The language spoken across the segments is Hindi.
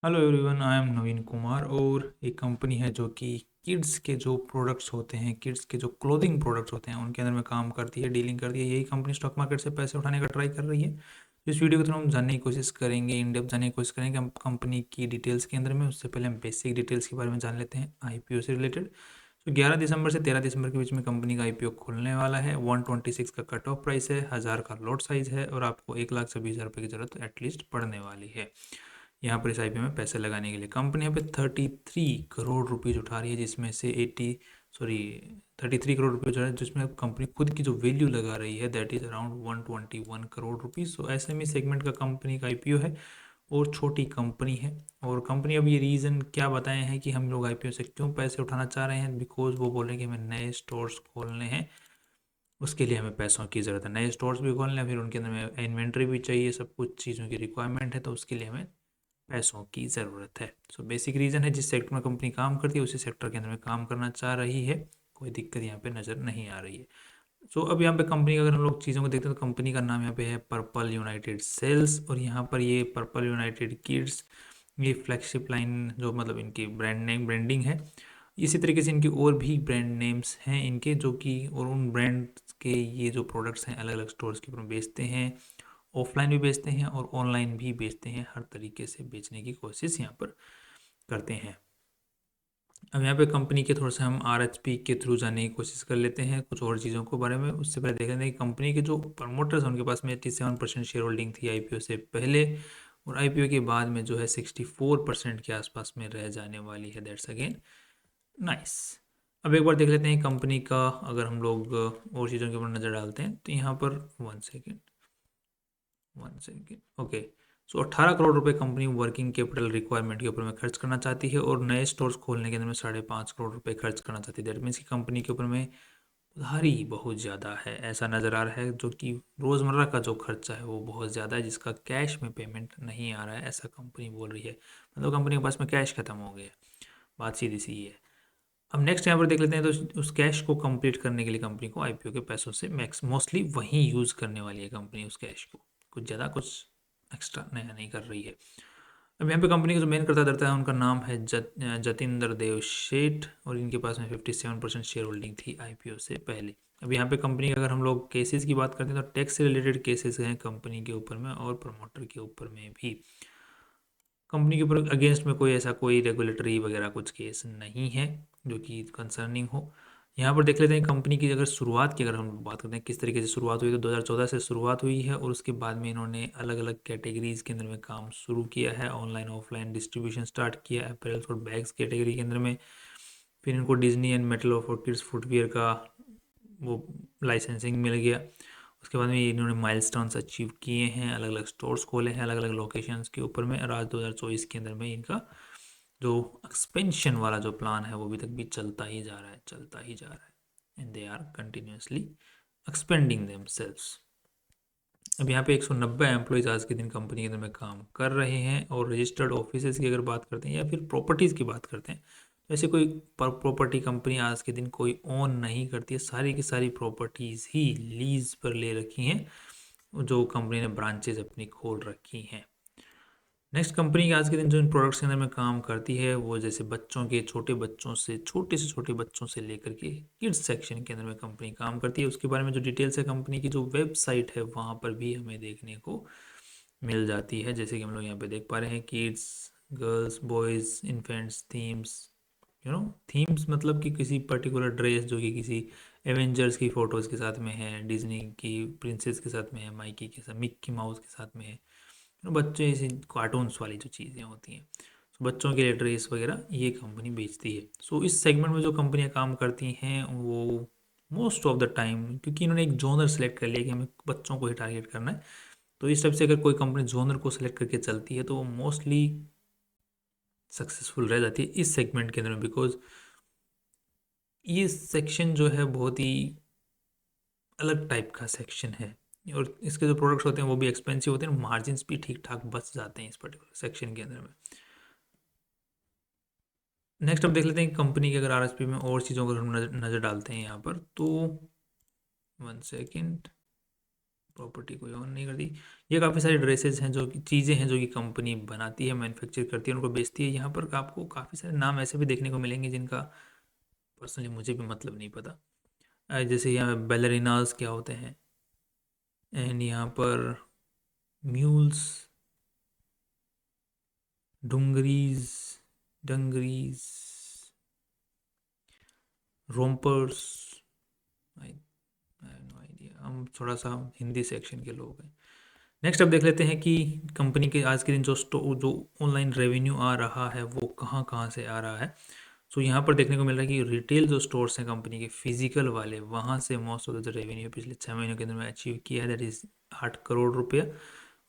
हेलो एवरीवन, आई एम नवीन कुमार। और एक कंपनी है जो कि किड्स के जो प्रोडक्ट्स होते हैं, किड्स के जो क्लोथिंग प्रोडक्ट्स होते हैं उनके अंदर में काम करती है, डीलिंग करती है। यही कंपनी स्टॉक मार्केट से पैसे उठाने का ट्राई कर रही है। इस वीडियो के थ्रू हम जानने की कोशिश करेंगे, इन डेप्थ जानने की कोशिश करेंगे हम कंपनी की डिटेल्स के अंदर में। उससे पहले हम बेसिक डिटेल्स के बारे में जान लेते हैं आईपीओ से रिलेटेड। तो 11 दिसंबर से 13 दिसंबर के बीच में कंपनी का आईपीओ खुलने वाला है। 126 का कट ऑफ प्राइस है, 1000 का लॉट साइज है और आपको 1,26,000 रुपये की जरूरत एटलीस्ट पड़ने वाली है यहाँ पर इस आईपीओ में पैसे लगाने के लिए। कंपनी यहाँ पे 33 करोड़ रुपीज़ उठा रही है, जिसमें से 33 करोड़ रुपये जो है, जिसमें कंपनी खुद की जो वैल्यू लगा रही है that is around 121 crore rupees. So SME segment का कंपनी का आईपीओ है और छोटी कंपनी है। और कंपनी अब ये रीज़न क्या बताए हैं कि हम लोग आईपीओ से क्यों पैसे उठाना चाह रहे हैं, बिकॉज वो बोल रहे हैं कि हमें नए स्टोर्स खोलने हैं, उसके लिए हमें पैसों की ज़रूरत है। नए स्टोर्स भी खोलने हैं, फिर उनके अंदर में इन्वेंट्री भी चाहिए, सब कुछ चीज़ों की रिक्वायरमेंट है, तो उसके लिए हमें पैसों की ज़रूरत है। सो बेसिक रीज़न है, जिस सेक्टर में कंपनी काम करती है उसी सेक्टर के अंदर में काम करना चाह रही है। कोई दिक्कत यहाँ पे नज़र नहीं आ रही है। सो अब यहाँ पे कंपनी का अगर हम लोग चीज़ों को देखते हैं तो कंपनी का नाम यहाँ पे है पर्पल यूनाइटेड सेल्स। और यहाँ पर ये पर्पल यूनाइटेड किड्स, ये फ्लैगशिप लाइन जो मतलब इनकी ब्रांड नेम ब्रांडिंग है। इसी तरीके से इनकी और भी ब्रांड नेम्स हैं इनके, जो कि और उन ब्रांड के ये जो प्रोडक्ट्स हैं अलग अलग स्टोर्स के ऊपर बेचते हैं। ऑफलाइन भी बेचते हैं और ऑनलाइन भी बेचते हैं, हर तरीके से बेचने की कोशिश यहाँ पर करते हैं। अब यहाँ पे कंपनी के थोड़ा सा हम आरएचपी के थ्रू जाने की कोशिश कर लेते हैं कुछ और चीज़ों के बारे में। उससे पहले देख लेते हैं कि कंपनी के जो प्रमोटर्स हैं उनके पास में 87% शेयर होल्डिंग थी आईपीओ से पहले, और आईपीओ के बाद में जो है 64% के आसपास में रह जाने वाली है। That's again nice. अब एक बार देख लेते हैं कंपनी का, अगर हम लोग और चीज़ों के ऊपर नज़र डालते हैं तो यहाँ पर 1 सेकेंड ओके। सो 18 करोड़ रुपए कंपनी वर्किंग कैपिटल रिक्वायरमेंट के ऊपर में खर्च करना चाहती है और नए स्टोर्स खोलने के अंदर में 5.5 करोड़ रुपए खर्च करना चाहती है। दैट मीन्स की कंपनी के ऊपर में उधारी बहुत ज़्यादा है, ऐसा नज़र आ रहा है, जो कि रोज़मर्रा का जो खर्चा है वो बहुत ज़्यादा है, जिसका कैश में पेमेंट नहीं आ रहा है, ऐसा कंपनी बोल रही है। मतलब कंपनी के पास में कैश खत्म हो गया। बात सीधी सी ये है। अब नेक्स्ट यहाँ पर देख लेते हैं, तो उस कैश को कंप्लीट करने के लिए कंपनी को आईपीओ के पैसों से मैक्स मोस्टली वहीं यूज़ करने वाली है कंपनी उस कैश को, कुछ ज़्यादा कुछ एक्स्ट्रा नया नहीं कर रही है। अब यहाँ पे कंपनी का जो मेन करता धरता है उनका नाम है जतिंदर देव शेठ, और इनके पास में 57% शेयर होल्डिंग थी आईपीओ से पहले। अब यहाँ पे कंपनी का अगर हम लोग केसेस की बात करते हैं तो टैक्स से रिलेटेड केसेस हैं कंपनी के ऊपर में और प्रमोटर के ऊपर में भी। कंपनी के ऊपर अगेंस्ट में कोई ऐसा कोई रेगुलेटरी वगैरह कुछ केस नहीं है जो कि कंसर्निंग हो। यहाँ पर देख लेते हैं कंपनी की अगर शुरुआत की, अगर हम बात करते हैं किस तरीके से शुरुआत हुई, तो 2014 से शुरुआत हुई है और उसके बाद में इन्होंने अलग अलग कैटेगरीज के अंदर में काम शुरू किया है। ऑनलाइन ऑफलाइन डिस्ट्रीब्यूशन स्टार्ट किया, अपैरल्स और बैग्स कैटेगरी के अंदर में। फिर इनको Disney and metal of kids footwear का वो लाइसेंसिंग मिल गया। उसके बाद में इन्होंने माइलस्टोन्स अचीव किए हैं, अलग अलग स्टोर्स खोले हैं अलग अलग लोकेशंस के ऊपर में। और आज 2024 के अंदर में इनका जो एक्सपेंशन वाला जो प्लान है वो अभी तक भी चलता ही जा रहा है, चलता ही जा रहा है, and they are continuously expanding themselves. अब यहाँ पे 190 एम्प्लॉयज़ आज के दिन कंपनी के अंदर में काम कर रहे हैं। और रजिस्टर्ड ऑफिसेज की अगर बात करते हैं या फिर प्रॉपर्टीज़ की बात करते हैं, तो ऐसे कोई प्रॉपर्टी कंपनी आज के दिन कोई ओन नहीं करती है, सारी की सारी प्रॉपर्टीज़ ही लीज पर ले रखी हैं जो कंपनी ने ब्रांचेज अपनी खोल रखी हैं। नेक्स्ट कंपनी आज के दिन जो इन प्रोडक्ट्स के अंदर में काम करती है वो जैसे बच्चों के, छोटे बच्चों से छोटे बच्चों से लेकर के किड्स सेक्शन के अंदर में कंपनी काम करती है। उसके बारे में जो डिटेल्स है कंपनी की जो वेबसाइट है वहाँ पर भी हमें देखने को मिल जाती है। जैसे कि हम लोग यहाँ पे देख पा रहे हैं, kids, girls, boys, infants, themes. Themes मतलब कि किसी पर्टिकुलर ड्रेस जो कि किसी एवेंजर्स की फ़ोटोज़ के साथ में है, डिज्नी की प्रिंसेस के साथ में है, माइकी के साथ, मिक्की माउस के साथ में है, बच्चे ऐसे कार्टून्स वाली जो चीज़ें होती हैं। सो बच्चों के लिए ड्रेस वगैरह ये कंपनी बेचती है। सो इस सेगमेंट में जो कंपनियां काम करती हैं वो मोस्ट ऑफ द टाइम, क्योंकि इन्होंने एक जोनर सेलेक्ट कर लिया कि हमें बच्चों को ही टारगेट करना है, तो इस टाइप से अगर कोई कंपनी जोनर को सेलेक्ट करके चलती है तो वो मोस्टली सक्सेसफुल रह जाती है इस सेगमेंट के अंदर में। बिकॉज ये सेक्शन जो है बहुत ही अलग टाइप का सेक्शन है और इसके जो प्रोडक्ट्स होते हैं वो भी एक्सपेंसिव होते हैं, मार्जिन भी ठीक ठाक बच जाते हैं इस पर्टिकुलर सेक्शन के अंदर में। नेक्स्ट अब देख लेते हैं कंपनी के अगर आरएसपी में और चीज़ों को हम नज़र डालते हैं यहाँ पर, तो 1 सेकेंड प्रॉपर्टी कोई ऑन नहीं करती। ये काफ़ी सारी ड्रेसेस हैं जो कि चीज़ें हैं जो कि कंपनी बनाती है, मैन्युफैक्चर करती है, उनको बेचती है। यहाँ पर आपको काफ़ी सारे नाम ऐसे भी देखने को मिलेंगे जिनका पर्सनली मुझे भी मतलब नहीं पता। जैसे यहाँ बैलरीनास क्या होते हैं, एंड यहाँ पर म्यूल्स, डुंगरीज, डंगरीज, रोम्पर्स। आई नो आइडिया, हम थोड़ा सा हिंदी सेक्शन के लोग हैं। नेक्स्ट अब देख लेते हैं कि कंपनी के आज के दिन जो ऑनलाइन रेवेन्यू आ रहा है वो कहाँ कहाँ से आ रहा है। सो यहाँ पर देखने को मिल रहा है कि रिटेल जो स्टोर्स हैं कंपनी के फिजिकल वाले, वहाँ से मोस्ट ऑफ द रेवेन्यू पिछले 6 महीनों के अंदर में अचीव किया है, दैट इज़ 8 करोड़ रुपया।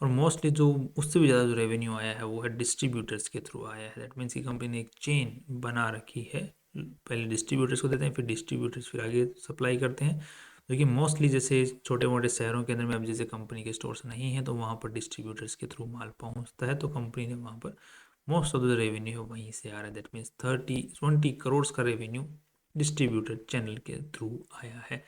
और मोस्टली जो उससे भी ज़्यादा जो रेवेन्यू आया है वो है डिस्ट्रीब्यूटर्स के थ्रू आया है। दैट मीन्स की कंपनी ने एक चेन बना रखी है, पहले डिस्ट्रीब्यूटर्स को देते हैं, फिर डिस्ट्रीब्यूटर्स फिर आगे सप्लाई करते हैं। क्योंकि मोस्टली जैसे छोटे मोटे शहरों के अंदर में अब जैसे कंपनी के स्टोर्स नहीं हैं तो वहाँ पर डिस्ट्रीब्यूटर्स के थ्रू माल पहुँचता है, तो कंपनी ने वहाँ पर मोस्ट ऑफ द रेवेन्यू है वहीं से आ रहा है। दैट मीन्स 20 करोड़ का रेवेन्यू डिस्ट्रीब्यूटर चैनल के थ्रू आया है।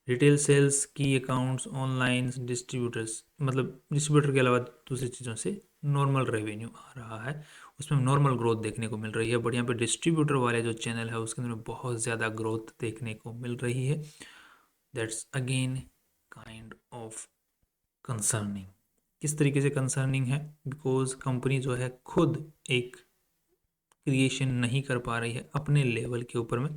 रिटेल सेल्स की अकाउंट्स ऑनलाइन डिस्ट्रीब्यूटर्स, मतलब डिस्ट्रीब्यूटर के अलावा दूसरी चीज़ों से नॉर्मल रेवेन्यू आ रहा है, उसमें नॉर्मल ग्रोथ देखने को मिल रही है। बट यहाँ पे डिस्ट्रीब्यूटर वाले जो चैनल है उसके अंदर बहुत ज़्यादा ग्रोथ देखने को मिल रही है। That's again kind of concerning. किस तरीके से कंसर्निंग है, बिकॉज कंपनी जो है खुद एक क्रिएशन नहीं कर पा रही है अपने लेवल के ऊपर में,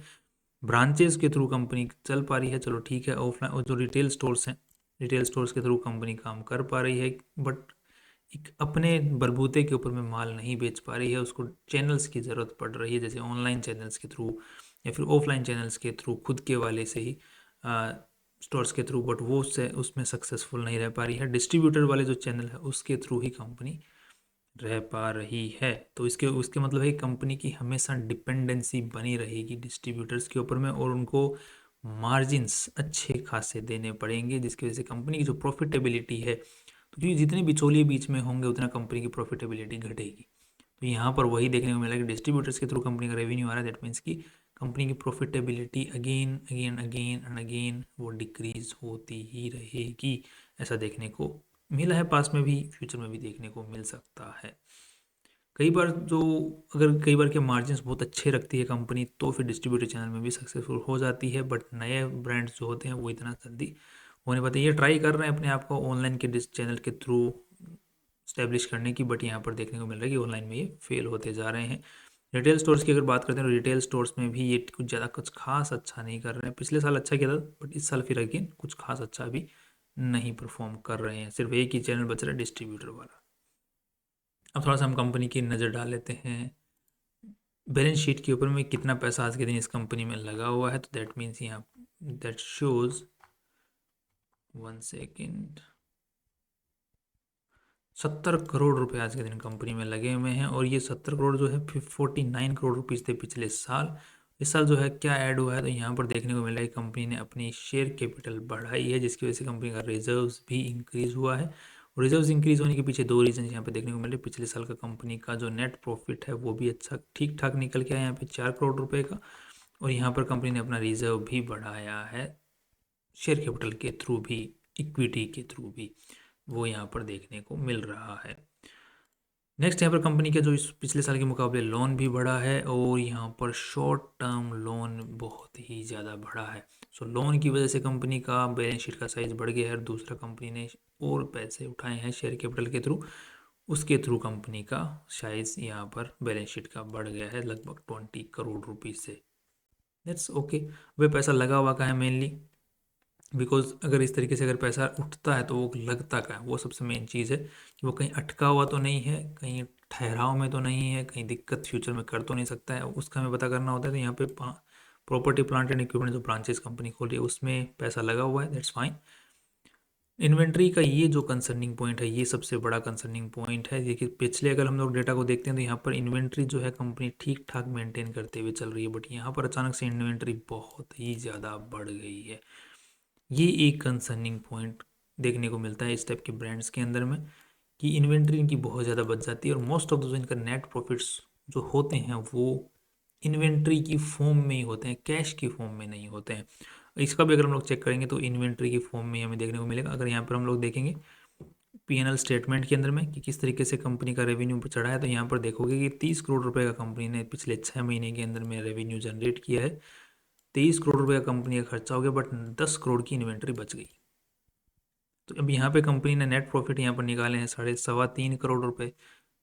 ब्रांचेस के थ्रू कंपनी चल पा रही है, चलो ठीक है। ऑफलाइन और जो रिटेल स्टोर्स हैं, रिटेल स्टोर्स के थ्रू कंपनी काम कर पा रही है, बट एक अपने बलबूते के ऊपर में माल नहीं बेच पा रही है, उसको चैनल्स की ज़रूरत पड़ रही है, जैसे ऑनलाइन चैनल्स के थ्रू या फिर ऑफलाइन चैनल्स के थ्रू, खुद के वाले से ही स्टोर्स के थ्रू, बट वो उससे उसमें सक्सेसफुल नहीं रह पा रही है। डिस्ट्रीब्यूटर वाले जो चैनल है उसके थ्रू ही कंपनी रह पा रही है। तो इसके उसके मतलब है कि कंपनी की हमेशा डिपेंडेंसी बनी रहेगी डिस्ट्रीब्यूटर्स के ऊपर में, और उनको मार्जिन्स अच्छे खासे देने पड़ेंगे, जिसकी वजह से कंपनी की जो प्रॉफिटेबिलिटी है, तो क्योंकि जितने बिचौलिए बीच में होंगे उतना कंपनी की प्रॉफिटेबिलिटी घटेगी। तो यहाँ पर वही देखने को मिला कि डिस्ट्रीब्यूटर्स के थ्रू कंपनी का रेवेन्यू आ रहा है, दैट मीन्स की कंपनी की profitability again again again and again वो डिक्रीज होती ही रहेगी। ऐसा देखने को मिला है पास में भी, फ्यूचर में भी देखने को मिल सकता है। कई बार जो अगर कई बार के मार्जिन्स बहुत अच्छे रखती है कंपनी तो फिर डिस्ट्रीब्यूटर चैनल में भी सक्सेसफुल हो जाती है, बट नए ब्रांड्स जो होते हैं वो इतना जल्दी हो नहीं पाते। ये ट्राई कर रहे हैं अपने आप को ऑनलाइन के चैनल के थ्रू स्टैब्लिश करने की, बट यहाँ पर देखने को मिल रहा है कि ऑनलाइन में ये फेल होते जा रहे हैं। रिटेल स्टोर्स की अगर बात करते हैं तो रिटेल स्टोर्स में भी ये कुछ ज़्यादा कुछ खास अच्छा नहीं कर रहे हैं। पिछले साल अच्छा किया था बट इस साल फिर अगेन कुछ खास अच्छा भी नहीं परफॉर्म कर रहे हैं, सिर्फ एक ही चैनल बच रहा है डिस्ट्रीब्यूटर वाला। अब थोड़ा सा हम कंपनी की नज़र डाल लेते हैं बैलेंस शीट के ऊपर में, कितना पैसा आज के दिन इस कंपनी में लगा हुआ है। तो दैट मीन्स यहाँ दैट शोज 1 सेकेंड, 70 करोड़ रुपए आज के दिन कंपनी में लगे हुए हैं, और ये 70 करोड़ जो है 49 करोड़ रुपीज़ थे पिछले साल। इस साल जो है क्या ऐड हुआ है, तो यहाँ पर देखने को मिला है कि कंपनी ने अपनी शेयर कैपिटल बढ़ाई है, जिसकी वजह से कंपनी का रिजर्व्स भी इंक्रीज हुआ है। और रिजर्व्स इंक्रीज होने के पीछे दो रीजन यहाँ पे देखने को मिले। पिछले साल का कंपनी का जो नेट प्रॉफिट है वो भी अच्छा ठीक ठाक निकल के आया यहाँ पे 4 करोड़ रुपए का, और यहाँ पर कंपनी ने अपना रिजर्व भी बढ़ाया है शेयर कैपिटल के थ्रू भी, इक्विटी के थ्रू भी, वो यहाँ पर देखने को मिल रहा है। नेक्स्ट यहाँ पर कंपनी का जो इस पिछले साल के मुकाबले लोन भी बढ़ा है, और यहाँ पर शॉर्ट टर्म लोन बहुत ही ज़्यादा बढ़ा है। सो लोन की वजह से कंपनी का बैलेंस शीट का साइज बढ़ गया है, और दूसरा कंपनी ने और पैसे उठाए हैं शेयर कैपिटल के थ्रू, उसके थ्रू कंपनी का साइज यहाँ पर बैलेंस शीट का बढ़ गया है लगभग 20 करोड़ रुपीज़ से। That's okay. वह पैसा लगा हुआ का है मेनली, बिकॉज अगर इस तरीके से अगर पैसा उठता है तो वो लगता का है, वो सबसे मेन चीज़ है कि वो कहीं अटका हुआ तो नहीं है, कहीं ठहराव में तो नहीं है, कहीं दिक्कत फ्यूचर में कर तो नहीं सकता है, उसका हमें पता करना होता है। तो यहाँ पे प्रॉपर्टी प्लांट एंड इक्विपमेंट जो ब्रांचेस कंपनी खोल रही है उसमें पैसा लगा हुआ है, दैट्स फाइन। इन्वेंट्री का ये जो कंसर्निंग पॉइंट है ये सबसे बड़ा कंसर्निंग पॉइंट है। देखिए पिछले अगर हम लोग डेटा को देखते हैं तो यहाँ पर इन्वेंट्री जो है कंपनी ठीक ठाक मेंटेन करते हुए चल रही है, बट यहाँ पर अचानक से इन्वेंट्री बहुत ही ज़्यादा बढ़ गई है। ये एक कंसर्निंग पॉइंट देखने को मिलता है इस टाइप के ब्रांड्स के अंदर में, कि इन्वेंट्री इनकी बहुत ज़्यादा बच जाती है, और मोस्ट ऑफ द जो इनका नेट प्रॉफिट्स जो होते हैं वो इन्वेंट्री की फॉर्म में ही होते हैं, कैश की फॉर्म में नहीं होते हैं। इसका भी अगर हम लोग चेक करेंगे तो इन्वेंट्री की फॉर्म में हमें देखने को मिलेगा। अगर यहाँ पर हम लोग देखेंगे P&L स्टेटमेंट के अंदर में कि किस तरीके से कंपनी का रेवेन्यू चढ़ा है, तो यहाँ पर देखोगे कि 30 करोड़ रुपए का कंपनी ने पिछले 6 महीने के अंदर में रेवेन्यू जनरेट किया है। 23 करोड़ रुपए का कंपनी का खर्चा हो गया, बट 10 करोड़ की इन्वेंट्री बच गई। तो अब यहाँ पे कंपनी ने नेट प्रॉफिट यहाँ पर निकाले हैं 3.25 करोड़ रुपए,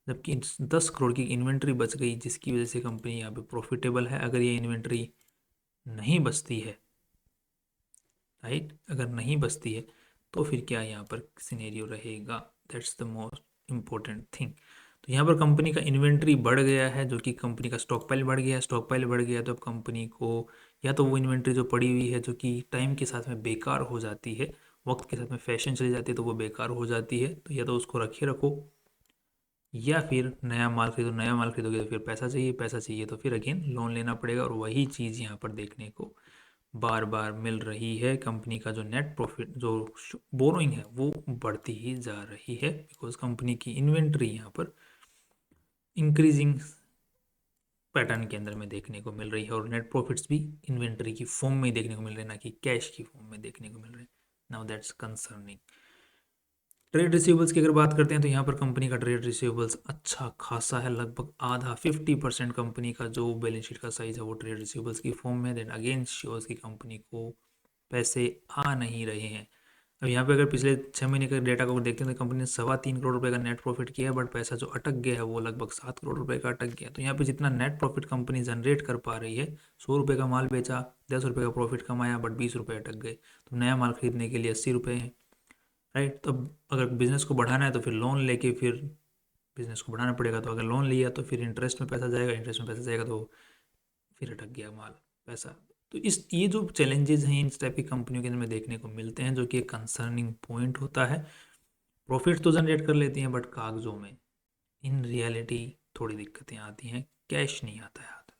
जबकि 10 करोड़ की इन्वेंट्री बच गई, जिसकी वजह से कंपनी यहाँ पे प्रॉफिटेबल है। अगर ये इन्वेंट्री नहीं बचती है, राइट, अगर नहीं बचती है तो फिर क्या यहाँ पर सिनेरियो रहेगा, that's the most important thing. तो यहाँ पर कंपनी का इन्वेंट्री बढ़ गया है, जो कि कंपनी का स्टॉक पाइल बढ़ गया है। स्टॉक पाइल बढ़ गया तो अब कंपनी को या तो वो इन्वेंट्री जो पड़ी हुई है, जो कि टाइम के साथ में बेकार हो जाती है, वक्त के साथ में फैशन चली जाती है, तो वो बेकार हो जाती है, तो या तो उसको रखे रखो, या फिर नया माल खरीदो। नया माल खरीदोगे तो फिर पैसा चाहिए, पैसा चाहिए तो फिर अगेन लोन लेना पड़ेगा। और वही चीज़ यहाँ पर देखने को बार बार मिल रही है। कंपनी का जो नेट प्रॉफिट, जो बोरोइंग है, वो बढ़ती ही जा रही है, बिकॉज कंपनी की इन्वेंट्री यहाँ पर इंक्रीजिंग पैटर्न के अंदर में देखने को मिल रही है, और नेट प्रॉफिट्स भी इन्वेंट्री की फॉर्म में देखने को मिल रहे हैं, ना कि कैश की फॉर्म में देखने को मिल रहे हैं। Now that's concerning. Trade receivables की अगर बात करते हैं तो यहाँ पर कंपनी का ट्रेड रिसीवेबल्स अच्छा खासा है, लगभग आधा 50% कंपनी का जो बैलेंस शीट का साइज है वो ट्रेड रिसीवेबल्स की फॉर्म में। देन अगेन शोज की कंपनी को पैसे आ नहीं रहे हैं। अब यहाँ पे अगर पिछले 6 महीने के डेटा को देखते हैं तो कंपनी ने 3.25 करोड़ रुपए का नेट प्रॉफिट किया है, बट पैसा जो अटक गया है वो लगभग 7 करोड़ रुपए का अटक गया। तो यहाँ पे जितना नेट प्रॉफिट कंपनी जनरेट कर पा रही है, 100 रुपये का माल बेचा, 10 रुपये का प्रॉफिट कमाया, बट 20 रुपये अटक गए। तो नया माल खरीदने के लिए 80 रुपये हैं, राइट। तो अब अगर बिजनेस को बढ़ाना है तो फिर लोन लेके फिर बिजनेस को बढ़ाना पड़ेगा। तो अगर लोन लिया तो फिर इंटरेस्ट में पैसा जाएगा, इंटरेस्ट में पैसा जाएगा तो फिर अटक गया माल, पैसा। तो इस ये जो चैलेंजेस हैं इस टाइप की कंपनियों के अंदर में देखने को मिलते हैं, जो कि एक कंसर्निंग पॉइंट होता है। प्रॉफिट तो जनरेट कर लेती हैं, बट कागजों में इन रियलिटी थोड़ी दिक्कतें आती हैं, कैश नहीं आता है हाथ में।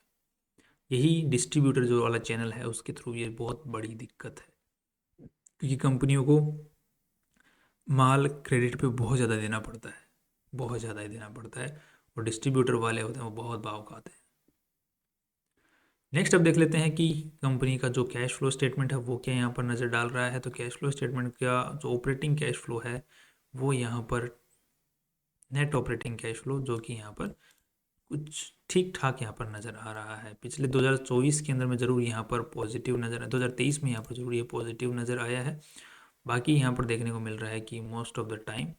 यही डिस्ट्रीब्यूटर जो वाला चैनल है उसके थ्रू ये बहुत बड़ी दिक्कत है, क्योंकि कंपनियों को माल क्रेडिट पे बहुत ज़्यादा देना पड़ता है, बहुत ज़्यादा ही देना पड़ता है, और डिस्ट्रीब्यूटर वाले होते हैं वो बहुत भाव खाते हैं। नेक्स्ट अब देख लेते हैं कि कंपनी का जो कैश फ्लो स्टेटमेंट है वो क्या यहाँ पर नज़र डाल रहा है। तो कैश फ्लो स्टेटमेंट का जो ऑपरेटिंग कैश फ्लो है वो यहाँ पर नेट ऑपरेटिंग कैश फ्लो, जो कि यहाँ पर कुछ ठीक ठाक यहाँ पर नज़र आ रहा है। पिछले 2024 के अंदर में ज़रूर यहाँ पर पॉजिटिव नज़र है, 2023 में यहाँ पर ज़रूर ये पॉजिटिव नज़र आया है। बाकी यहाँ पर देखने को मिल रहा है कि most of the time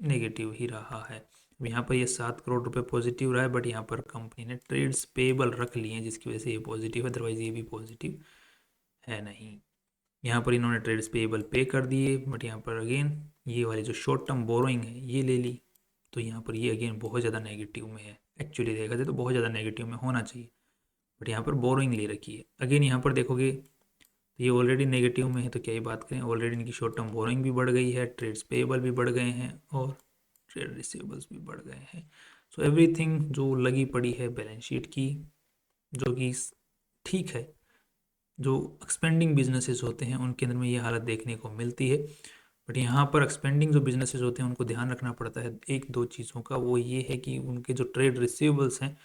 negative ही रहा है। अब यहाँ पर ये 7 करोड़ रुपए पॉजिटिव रहा है, बट यहाँ पर कंपनी ने ट्रेड्स पेएबल रख लिए हैं, जिसकी वजह से ये पॉजिटिव है, अदरवाइज ये भी पॉजिटिव है नहीं। यहाँ पर इन्होंने ट्रेड्स पेएबल पे कर दिए, बट यहाँ पर अगेन ये वाली जो शॉर्ट टर्म बोरोइंग है ये ले ली, तो यहाँ पर ये अगेन बहुत ज़्यादा नेगेटिव में है। एक्चुअली देखा जाए तो बहुत ज़्यादा नेगेटिव में होना चाहिए, बट यहाँ पर बोरोइंग ले रखी है। अगेन यहाँ पर देखोगे तो ये ऑलरेडी नेगेटिव में है, तो क्या ही बात करें, ऑलरेडी इनकी शॉर्ट टर्म बोरोइंग भी बढ़ गई है, ट्रेड्स पेएबल भी बढ़ गए हैं, और ट्रेड रिसीवेबल्स भी बढ़ गए हैं। सो एवरीथिंग जो लगी पड़ी है बैलेंस शीट की, जो कि ठीक है, जो एक्सपेंडिंग बिजनेसेस होते हैं उनके अंदर में ये हालत देखने को मिलती है। बट यहाँ पर एक्सपेंडिंग जो बिजनेसेस होते हैं उनको ध्यान रखना पड़ता है एक दो चीज़ों का। वो ये है कि उनके जो ट्रेड रिसीवेबल्स हैं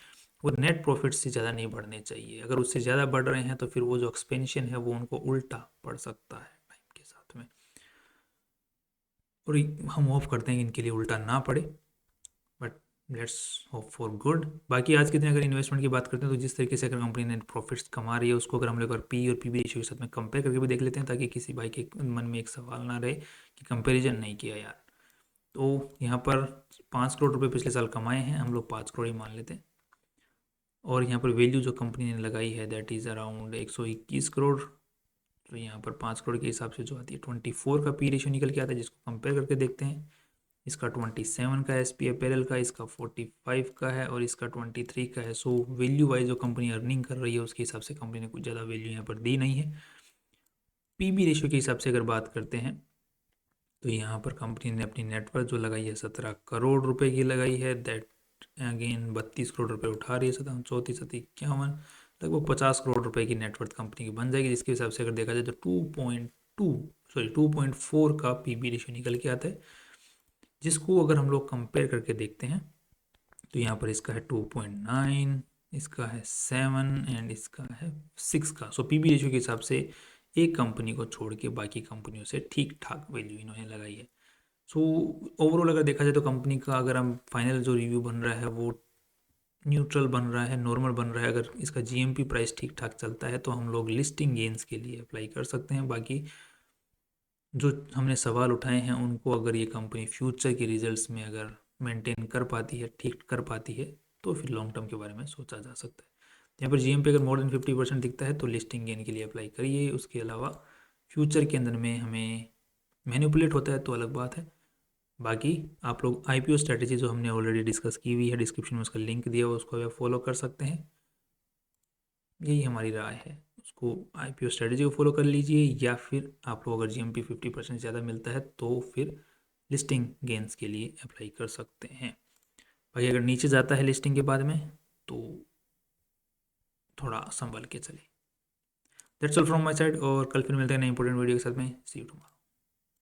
वो नेट प्रॉफिट से ज़्यादा नहीं बढ़ने चाहिए। अगर उससे ज़्यादा बढ़ रहे हैं तो फिर वो जो एक्सपेंशन है वो उनको उल्टा पड़ सकता है टाइम के साथ में, और हम होप करते हैं कि इनके लिए उल्टा ना पड़े, but let's hope for good. बाकी आज के दिन अगर इन्वेस्टमेंट की बात करते हैं तो जिस तरीके से अगर कंपनी ने प्रॉफिट्स कमा रही है उसको अगर हम लोग पी और पीबी रेशियो के साथ में कंपेयर करके भी देख लेते हैं, ताकि किसी भाई के मन में एक सवाल ना रहे कि कंपैरिजन नहीं किया यार। तो यहाँ पर 5 करोड़ रुपए पिछले साल कमाए हैं, हम लोग 5 करोड़ ही मान लेते हैं, और यहाँ पर वैल्यू जो कंपनी ने लगाई है दैट इज़ अराउंड 121 करोड़। तो यहाँ पर 5 करोड़ के हिसाब से जो आती है 24 का पी रेशियो निकल के आता है, जिसको कंपेयर करके देखते हैं। इसका 27 का एस पी अपैरल का, इसका 45 का है, और इसका 23 का है। सो वैल्यू वाइज जो कंपनी अर्निंग कर रही है उसके हिसाब से कंपनी ने कुछ ज़्यादा वैल्यू यहाँ पर दी नहीं है। पीबी रेशियो के हिसाब से अगर बात करते हैं तो यहाँ पर कंपनी ने अपनी नेटवर्थ जो लगाई है 17 करोड़ रुपए की लगाई है, दैट अगेन 32 करोड़ रुपए उठा रही है, 34 सत 51, लगभग 50 करोड़ रुपए की नेटवर्थ कंपनी की बन जाएगी। जिसके हिसाब से अगर देखा जाए तो 2.4 का पीबी रेशियो निकल के आता है, जिसको अगर हम लोग कंपेयर करके देखते हैं तो यहाँ पर इसका है 2.9, इसका है 7 एंड इसका है 6 का। सो पीबी रेशियो के हिसाब से एक कंपनी को छोड़ के बाकी कंपनियों से ठीक ठाक वैल्यू इन्होंने लगाई है। सो ओवरऑल अगर देखा जाए तो कंपनी का अगर हम फाइनल जो रिव्यू बन रहा है वो न्यूट्रल बन रहा है, नॉर्मल बन रहा है। अगर इसका जीएमपी प्राइस ठीक ठाक चलता है तो हम लोग लिस्टिंग गेन्स के लिए अप्लाई कर सकते हैं। बाकी जो हमने सवाल उठाए हैं उनको अगर ये कंपनी फ्यूचर के रिजल्ट्स में अगर मेंटेन कर पाती है, ठीक कर पाती है, तो फिर लॉन्ग टर्म के बारे में सोचा जा सकता है। यहाँ पर जीएमपी अगर मोर देन 50% दिखता है तो लिस्टिंग गेन के लिए अप्लाई करिए। उसके अलावा फ्यूचर के अंदर में हमें मैनिपुलेट होता है तो अलग बात है। बाकी आप लोग आईपीओ स्ट्रेटेजी जो हमने ऑलरेडी डिस्कस की हुई है, डिस्क्रिप्शन में उसका लिंक दिया हुआ, उसको आप फॉलो कर सकते हैं। यही हमारी राय है, उसको आईपीओ स्ट्रेटेजी को फॉलो कर लीजिए, या फिर आप लोग अगर जीएमपी 50% ज़्यादा मिलता है तो फिर लिस्टिंग गेंस के लिए अप्लाई कर सकते हैं। भाई अगर नीचे जाता है लिस्टिंग के बाद में तो थोड़ा संभल के चले। That's all from my side, और कल फिर मिलते हैं नए इंपॉर्टेंट वीडियो के साथ में। सी यू टुमारो।